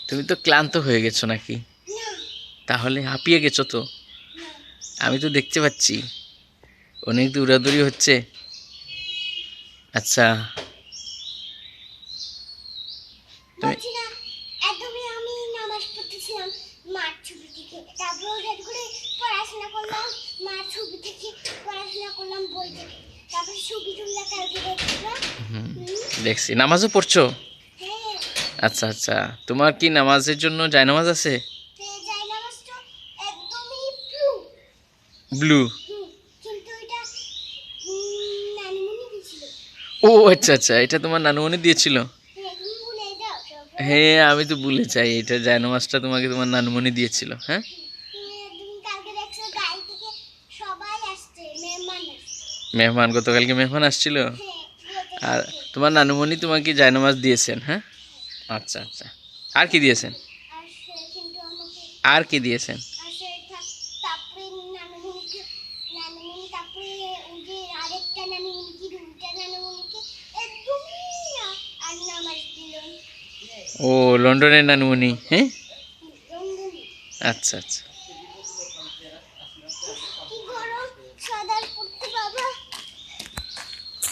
তুমি তো ক্লান্ত হয়ে গেছো নাকি? তাহলে হাঁপিয়ে গেছো তো, আমি তো দেখতে পাচ্ছি অনেক দৌড়াদৌড়ি হচ্ছে। আচ্ছা তুমি আমি নামাজ পড়তেছিলাম মার ছবি থেকে, তারপর ওটা করে পড়াশোনা করলাম, মার ছবি থেকে পড়াশোনা করলাম বই থেকে, তারপর ছবি তুললা কালকে দেখলাম। দেখছি নামাজও পড়ছো। হ্যাঁ। আচ্ছা আচ্ছা, তোমার কি নামাজের জন্য জায়নামাজ আছে? জায়নামাজটা একদমই ব্লু। ব্লু? কিন্তু এটা নানুমণি দিয়েছিল। ও আচ্ছা আচ্ছা, এটা তোমার নানুমণি দিয়েছিল। হ্যাঁ আমি তো ভুলে যাই, এটা জায়নামাজটা তোমাকে তোমার নানুমণি দিয়েছিল। হ্যাঁ মেহমান, গতকালকে মেহমান আসছিল আর তোমার নানুমণি তোমাকে জায়নামাজ দিয়েছেন। হ্যাঁ আচ্ছা আচ্ছা, আর কি দিয়েছেন? আর কি দিয়েছেন? ও লন্ডনের নানুমণি। হ্যাঁ আচ্ছা আচ্ছা।